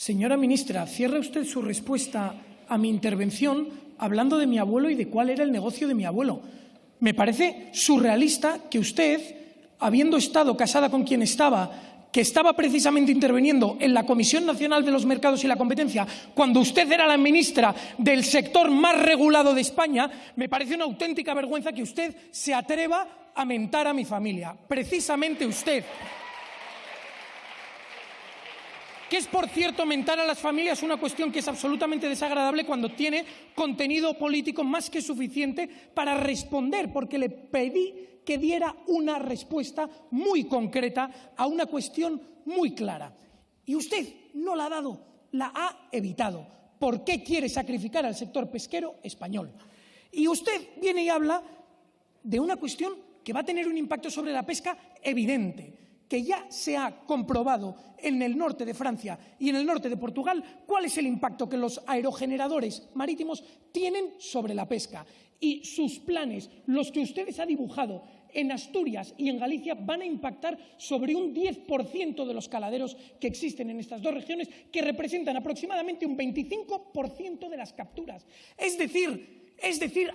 Señora ministra, cierra usted su respuesta a mi intervención hablando de mi abuelo y de cuál era el negocio de mi abuelo. Me parece surrealista que usted, habiendo estado casada con quien estaba, que estaba precisamente interviniendo en la Comisión Nacional de los Mercados y la Competencia, cuando usted era la ministra del sector más regulado de España, me parece una auténtica vergüenza que usted se atreva a mentar a mi familia. Precisamente usted. Que es, por cierto, mentar a las familias una cuestión que es absolutamente desagradable cuando tiene contenido político más que suficiente para responder, porque le pedí que diera una respuesta muy concreta a una cuestión muy clara. Y usted no la ha dado, la ha evitado. ¿Por qué quiere sacrificar al sector pesquero español? Y usted viene y habla de una cuestión que va a tener un impacto sobre la pesca evidente, que ya se ha comprobado en el norte de Francia y en el norte de Portugal cuál es el impacto que los aerogeneradores marítimos tienen sobre la pesca. Y sus planes, los que ustedes han dibujado en Asturias y en Galicia, van a impactar sobre un 10% de los caladeros que existen en estas dos regiones, que representan aproximadamente un 25% de las capturas. Es decir,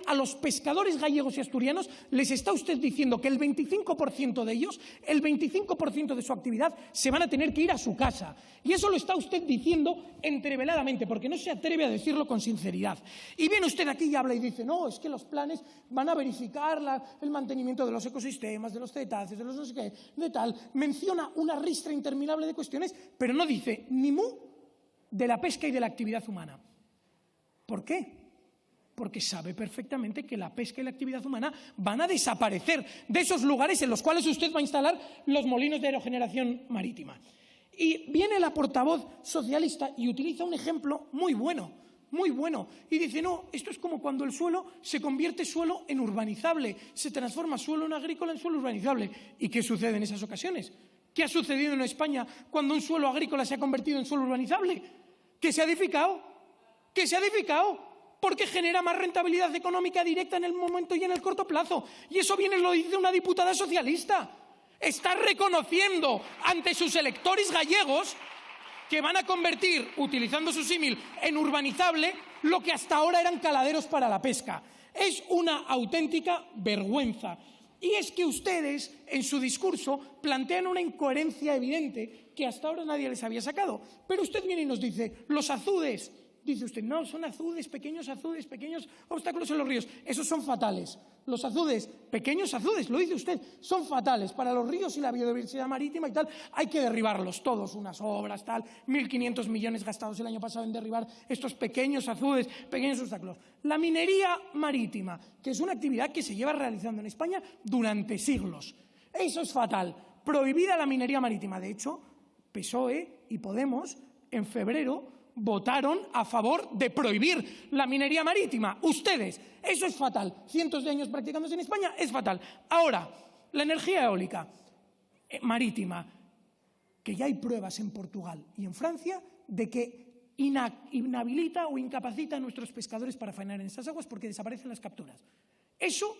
a los pescadores gallegos y asturianos les está usted diciendo que el 25% de ellos, el 25% de su actividad, se van a tener que ir a su casa. Y eso lo está usted diciendo entreveladamente, porque no se atreve a decirlo con sinceridad. Y viene usted aquí y habla y dice, no, es que los planes van a verificar el mantenimiento de los ecosistemas, de los cetáceos, de los no sé qué, de tal. Menciona una ristra interminable de cuestiones, pero no dice ni mu de la pesca y de la actividad humana. ¿Por qué? Porque sabe perfectamente que la pesca y la actividad humana van a desaparecer de esos lugares en los cuales usted va a instalar los molinos de aerogeneración marítima. Y viene la portavoz socialista y utiliza un ejemplo muy bueno, y dice, no, esto es como cuando el suelo se convierte suelo en urbanizable, se transforma suelo en agrícola en suelo urbanizable. ¿Y qué sucede en esas ocasiones? ¿Qué ha sucedido en España cuando un suelo agrícola se ha convertido en suelo urbanizable? ¿Que se ha edificado? Porque genera más rentabilidad económica directa en el momento y en el corto plazo. Y eso viene, lo dice una diputada socialista. Está reconociendo ante sus electores gallegos que van a convertir, utilizando su símil, en urbanizable lo que hasta ahora eran caladeros para la pesca. Es una auténtica vergüenza. Y es que ustedes, en su discurso, plantean una incoherencia evidente que hasta ahora nadie les había sacado. Pero usted viene y nos dice, los azudes. Dice usted, no, son azudes, pequeños obstáculos en los ríos. Esos son fatales. Los azudes, pequeños azudes, lo dice usted, son fatales para los ríos y la biodiversidad marítima y tal. Hay que derribarlos todos, unas obras, tal, 1.500 millones gastados el año pasado en derribar estos pequeños azudes, pequeños obstáculos. La minería marítima, que es una actividad que se lleva realizando en España durante siglos. Eso es fatal. Prohibida la minería marítima. De hecho, PSOE y Podemos, en febrero, votaron a favor de prohibir la minería marítima. Ustedes, eso es fatal. Cientos de años practicándose en España, es fatal. Ahora, la energía eólica marítima, que ya hay pruebas en Portugal y en Francia de que inhabilita o incapacita a nuestros pescadores para faenar en estas aguas porque desaparecen las capturas. Eso,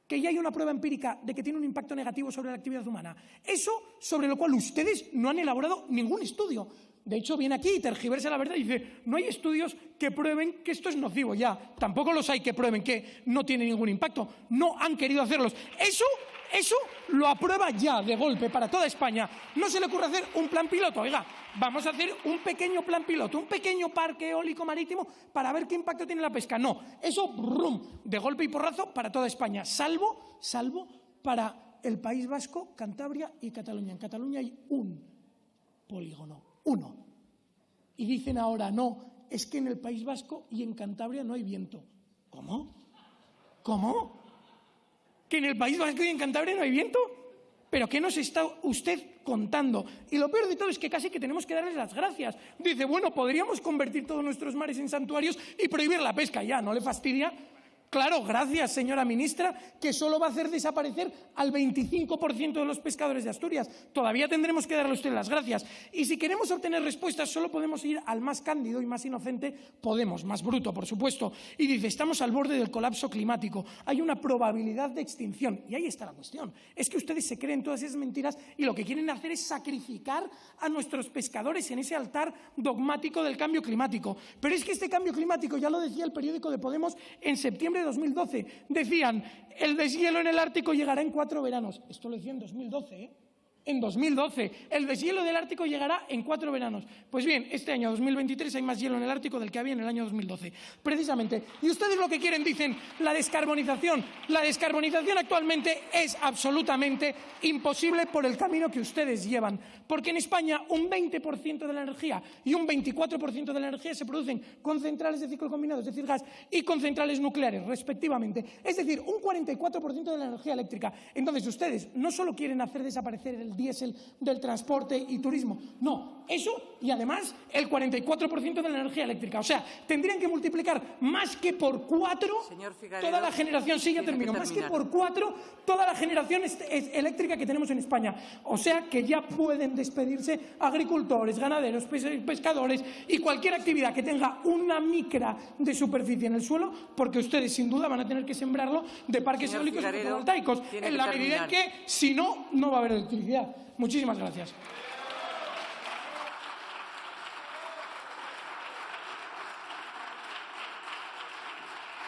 que ya hay una prueba empírica de que tiene un impacto negativo sobre la actividad humana. Eso sobre lo cual ustedes no han elaborado ningún estudio. De hecho, viene aquí y tergiversa la verdad y dice, no hay estudios que prueben que esto es nocivo ya. Tampoco los hay que prueben que no tiene ningún impacto. No han querido hacerlos. Eso lo aprueba ya de golpe para toda España. No se le ocurre hacer un plan piloto. Oiga, vamos a hacer un pequeño plan piloto, un pequeño parque eólico marítimo para ver qué impacto tiene la pesca. No, eso brum, de golpe y porrazo para toda España, salvo para el País Vasco, Cantabria y Cataluña. En Cataluña hay un polígono. Uno. Y dicen ahora, no, es que en el País Vasco y en Cantabria no hay viento. ¿Cómo? ¿Que en el País Vasco y en Cantabria no hay viento? ¿Pero qué nos está usted contando? Y lo peor de todo es que casi que tenemos que darles las gracias. Dice, bueno, podríamos convertir todos nuestros mares en santuarios y prohibir la pesca. Ya, ¿no le fastidia Claro, gracias, señora ministra, que solo va a hacer desaparecer al 25% de los pescadores de Asturias. Todavía tendremos que darle a usted las gracias. Y si queremos obtener respuestas, solo podemos ir al más cándido y más inocente Podemos, más bruto, por supuesto. Y dice, estamos al borde del colapso climático. Hay una probabilidad de extinción. Y ahí está la cuestión. Es que ustedes se creen todas esas mentiras y lo que quieren hacer es sacrificar a nuestros pescadores en ese altar dogmático del cambio climático. Pero es que este cambio climático, ya lo decía el periódico de Podemos en septiembre de 2012, decían, el deshielo en el Ártico llegará en 4 veranos. Esto lo decía en 2012, ¿eh? En 2012, el deshielo del Ártico llegará en 4 veranos. Pues bien, este año 2023 hay más hielo en el Ártico del que había en el año 2012, precisamente. Y ustedes lo que quieren, dicen, la descarbonización. La descarbonización actualmente es absolutamente imposible por el camino que ustedes llevan, porque en España un 20% de la energía y un 24% de la energía se producen con centrales de ciclo combinado, es decir, gas, y con centrales nucleares, respectivamente. Es decir, un 44% de la energía eléctrica. Entonces, ustedes no solo quieren hacer desaparecer el diésel del transporte y turismo. No, eso y además el 44% de la energía eléctrica. O sea, tendrían que multiplicar más que por 4 toda la generación, sí, ya termino, más que por 4 toda la generación eléctrica que tenemos en España. O sea, que ya pueden despedirse agricultores, ganaderos, pescadores y cualquier actividad que tenga una micra de superficie en el suelo, porque ustedes sin duda van a tener que sembrarlo de parques eólicos y fotovoltaicos, en la medida en que, si no, no va a haber electricidad. Muchísimas gracias.